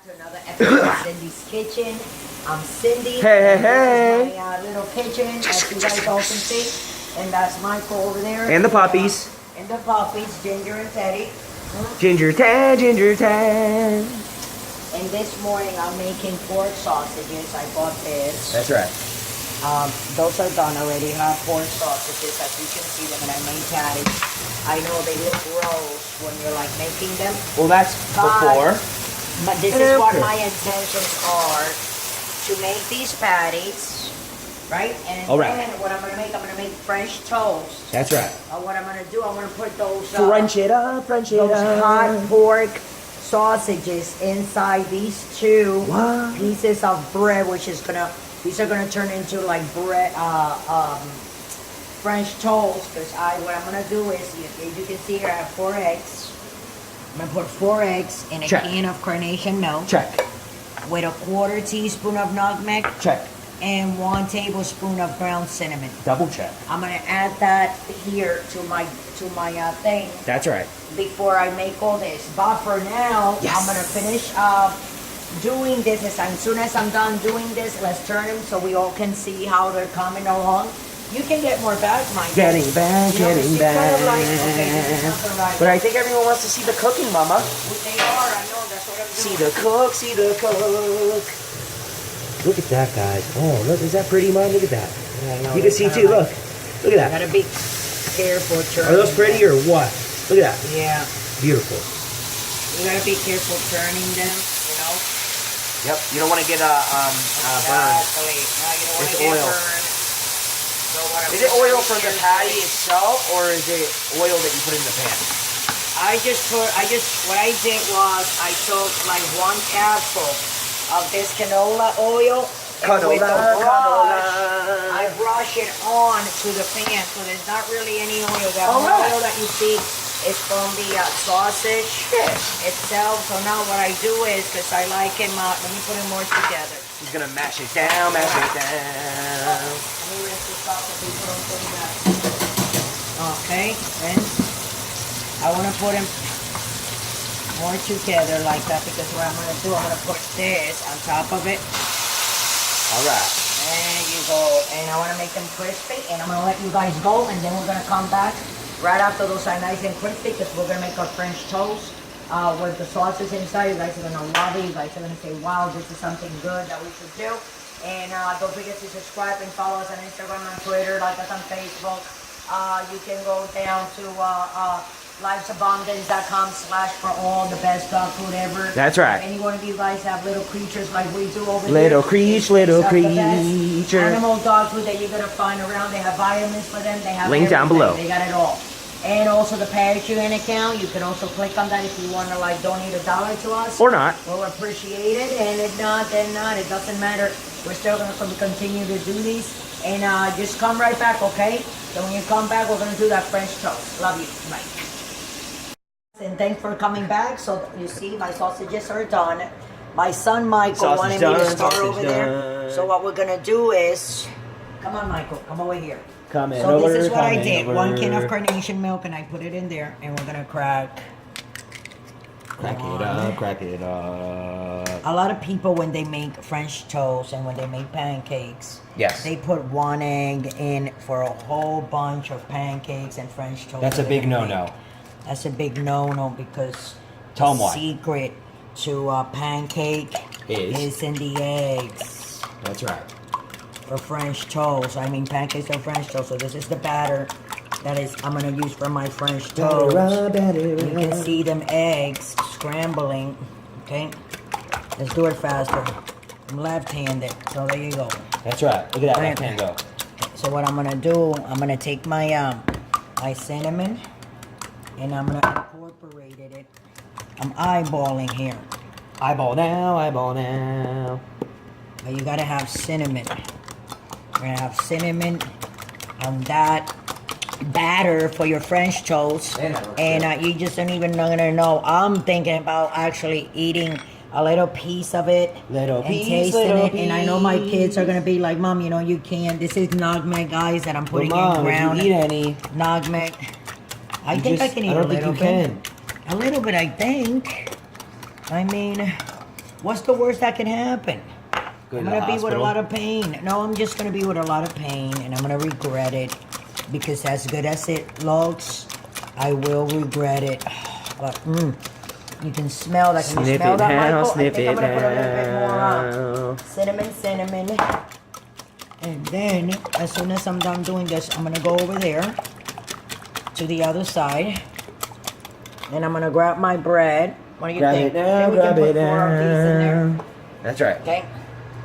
To another episode of Cindy's Kitchen. I'm Cindy. Hey. This is my little kitchen, as you guys all can see. And that's Michael over there. And the puppies. And the puppies, Ginger and Teddy. Ginger Tad. And this morning I'm making pork sausages. I bought this. That's right. Those are done already. Hot pork sausages, as you can see them, and I made patties. I know they look gross when you're like making them. Well, that's before. But this is what my intentions are, to make these patties, right? And then what I'm going to make French toast. That's right. What I'm going to do, I'm going to put those French it up. hot pork sausages inside these two pieces of bread, which is going to, these are going to turn into like bread, French toast. Because what I'm going to do is, as you can see here, I have 4 eggs. I'm going to put 4 eggs in a can of carnation milk. Check. With a 1/4 teaspoon of nutmeg. Check. And 1 tablespoon of ground cinnamon. Double check. I'm going to add that here to my thing. That's right. Before I make all this. But for now, I'm going to finish doing this. As soon as I'm done doing this, let's turn them so we all can see how they're coming along. You can get more bags, Mike. Getting back. Kind of like, okay, this is nothing right. But I think everyone wants to see the cooking, Mama. They are, I know, that's what I'm doing. See the cook. Look at that, guys. Oh, look, is that pretty, Mom? Look at that. You can see too, look. Look at that. Gotta be careful turning. Are those pretty or what? Look at that. Yeah. Beautiful. You gotta be careful turning them, you know? Yep, you don't want to get a burn. Exactly. No, you don't want to get oil. burned. So Is it oil from the patty itself, or is it oil that you put in the pan? What I did was I took like 1 capsule of this canola oil. And with the brush, I brush it on to the pan, so there's not really any oil. The oil that you see is from the sausage itself. So now what I do is, because I like him, let me put them more together. He's gonna mash it down, Let me rinse this off so people don't put it out. Okay, rinse. I want to put them more together like that, because what I'm going to do, I'm going to put this on top of it. Alright. There you go. And I want to make them crispy, and I'm going to let you guys go, and then we're going to come back right after those are nice and crispy, because we're going to make our French toast with the sauces inside. You guys are going to love it. You guys are going to say, wow, this is something good that we should do. And don't forget to subscribe and follow us on Instagram and Twitter, like us on Facebook. You can go down to lifesabundance.com/for all the best dog food ever. That's right. If any one of you guys have little creatures like we do over here. Little creature. Animal dog food that you're going to find around. They have vitamins for them. They have link down below. They got it all. And also the Patreon account. You can also click on that if you want to like donate $1 to us. Or not. We'll appreciate it. And if not, then not. It doesn't matter. We're still going to continue to do these. And just come right back, okay? So when you come back, we're going to do that French toast. Love you. Bye. And thanks for coming back. So you see, my sausages are done. My son Michael wanted me to start over there. So what we're going to do is... Come on, Michael. Come over here. So this is what I did. 1 can of carnation milk, and I put it in there, and we're gonna crack it up. A lot of people, when they make French toast and when they make pancakes, they put 1 egg in for a whole bunch of pancakes and French toast. That's a big no-no. That's a big no-no, because Tell 'em the why. secret to a pancake is in the eggs. That's right. For French toast. I mean, pancakes are French toast. So this is the batter that I'm going to use for my French toast. You can see them eggs scrambling. Okay? Let's do it faster. I'm left-handed, so there you go. That's right. Look at that left hand go. So what I'm going to do, I'm going to take my my cinnamon, and I'm going to incorporate it. I'm eyeballing here. Eyeball now. But you got to have cinnamon. We're going to have cinnamon on that batter for your French toast. And you just don't even gonna know. I'm thinking about actually eating a little piece of it and tasting it. And I know my kids are gonna be like, Mom, you know you can't. This is nutmeg, guys, that I'm putting in ground. If you eat any nutmeg. I think I can eat a little bit. A little bit, I think. I mean, What's the worst that can happen? Go I'm to gonna the be with a hospital. lot of pain. No, I'm just gonna be with a lot of pain, and I'm gonna regret it because as good as it looks, I will regret it. But you can smell that. Can you Sniff smell it that, now, Michael? I sniff think I'm it gonna put a little bit more now. cinnamon. And then, as soon as I'm done doing this, I'm gonna go over there to the other side, and I'm gonna grab my bread. What do you Grab think? it now, I think we can grab put it 4 of these in there. now. That's right. Okay.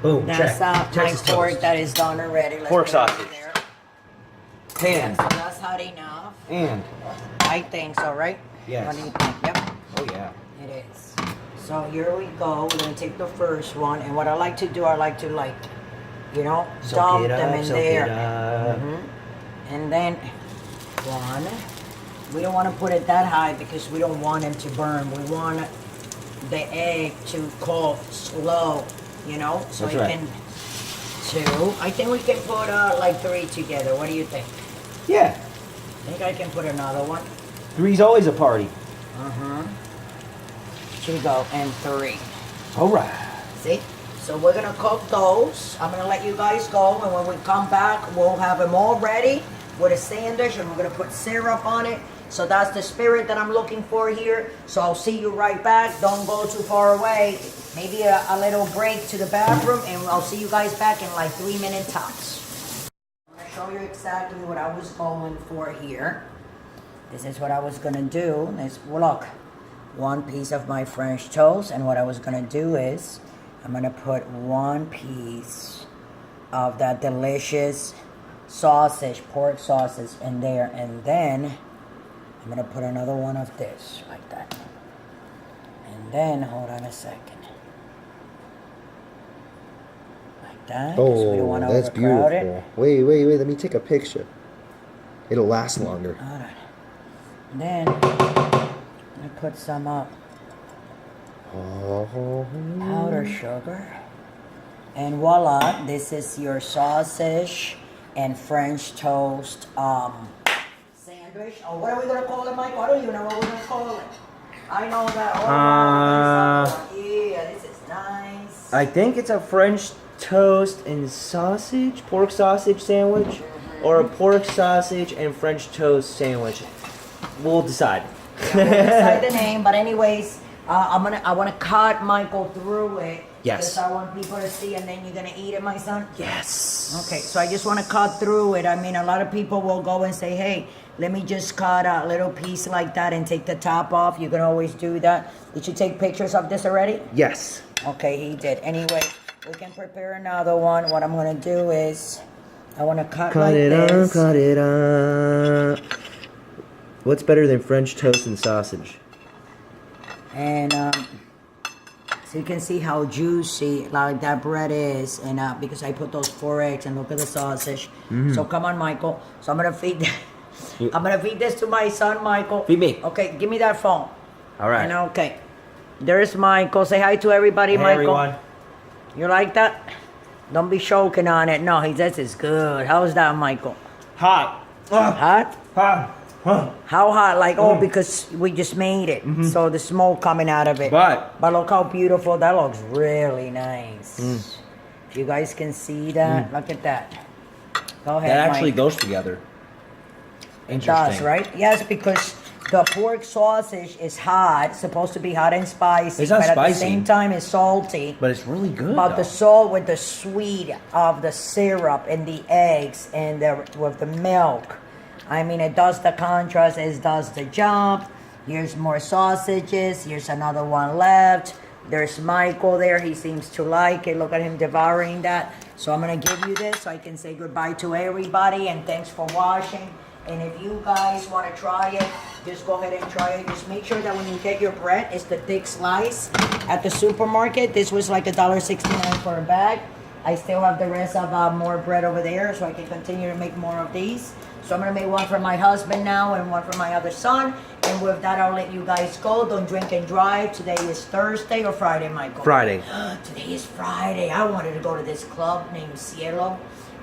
Boom, That's check. my Texas pork toast. that is done already. Let's Pork put it over sausage. there. Pan. So that's hot enough. And. I think so, right? Yes. What do you think? Yep. Oh, yeah. It is. So here we go. We're gonna take the first one, and what I like to do, I like to dump them in there. And then one. We don't want to put it that high because we don't want them to burn. We want the egg to cook slow, so That's it right. can. 2. I think we can put like 3 together. What do you think? Yeah. I think I can put another one. 3's always a party. 2 go and 3. All right. See? So we're gonna cook those. I'm gonna let you guys go, and when we come back, we'll have them all ready with a sandwich, and we're gonna put syrup on it. So that's the spirit that I'm looking for here. So I'll see you right back. Don't go too far away. Maybe a little break to the bathroom, and I'll see you guys back in like 3-minute tops. I'm gonna show you exactly what I was going for here. This is what I was gonna do. Look, 1 piece of my French toast, and what I was gonna do is I'm gonna put 1 piece of that delicious sausage, pork sausage in there, and then I'm gonna put another one of this, like that. And then, hold on a second. Like that, 'cause we don't want to Oh, that's overcrowd beautiful. it. Wait, let me take a picture. It'll last longer. Hold on. And then, I put some Oh. powdered sugar. And voila, this is your sausage and French toast sandwich. Oh, what are we gonna call it, Mike? I don't even know what we're gonna call it. I know that. Yeah, this is nice. I think it's a French toast and sausage, pork sausage sandwich, or a pork sausage and French toast sandwich. We'll decide. Yeah, we'll decide the name, but anyways, I want to cut Michael through it. Yes. Because I want people to see, and then you're gonna eat it, my son. Yes. Okay, so I just want to cut through it. I mean, a lot of people will go and say, hey, let me just cut a little piece like that and take the top off. You can always do that. Did you take pictures of this already? Yes. Okay, he did. Anyway, we can prepare another one. What I'm going to do is, I want to cut like this. Cut it up. What's better than French toast and sausage? And so you can see how juicy like that bread is, and because I put those 4 eggs, and look at the sausage. So come on, Michael. So I'm gonna feed. I'm gonna feed this to my son, Michael. Feed me. Okay, give me that phone. All right. And okay, there's Michael. Say hi to everybody, Hey, Michael. everyone. You like that? Don't be choking on it. No, he says it's good. How's that, Michael? Hot. Hot? Hot. Huh. How hot? Like, because we just made it. So the smoke coming out of it. But look how beautiful. That looks really nice. If you guys can see that, look at that. Go ahead, that actually Mike. goes together. It Interesting. does, right? Yes, because the pork sausage is hot, supposed to be hot and spicy. It's not but at the spicy. same time, it's salty. But it's really good. But the though. salt with the sweet of the syrup and the eggs and with the milk. I mean, it does the contrast, it does the job. Here's more sausages. Here's another one left. There's Michael there. He seems to like it. Look at him devouring that. So I'm going to give you this so I can say goodbye to everybody. And thanks for watching. And if you guys want to try it, just go ahead and try it. Just make sure that when you get your bread, it's the thick slice. At the supermarket, this was like $1.69 for a bag. I still have the rest of more bread over there, so I can continue to make more of these. So I'm going to make one for my husband now and one for my other son. And with that, I'll let you guys go. Don't drink and drive. Today is Thursday or Friday, Michael? Friday. Today is Friday. I wanted to go to this club named Cielo,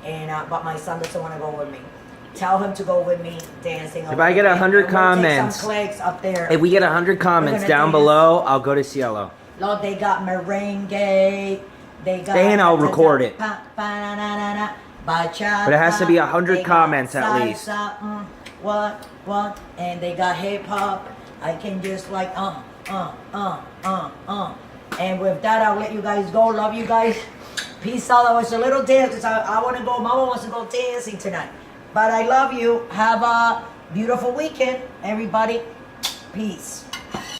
and but my son doesn't want to go with me. Tell him to go with me dancing. If I get 100 comments, some clicks up there. If we get 100 comments gonna down dance. below, I'll go to Cielo. Lord, they got merengue. They got. And I'll record it. Bachata. But it has to be 100 They got comments at salsa, least. What? And they got hip hop. I can just like And with that, I'll let you guys go. Love you guys. Peace out. That was a little dance because I want to go. Mama wants to go dancing tonight. But I love you. Have a beautiful weekend, everybody. Peace.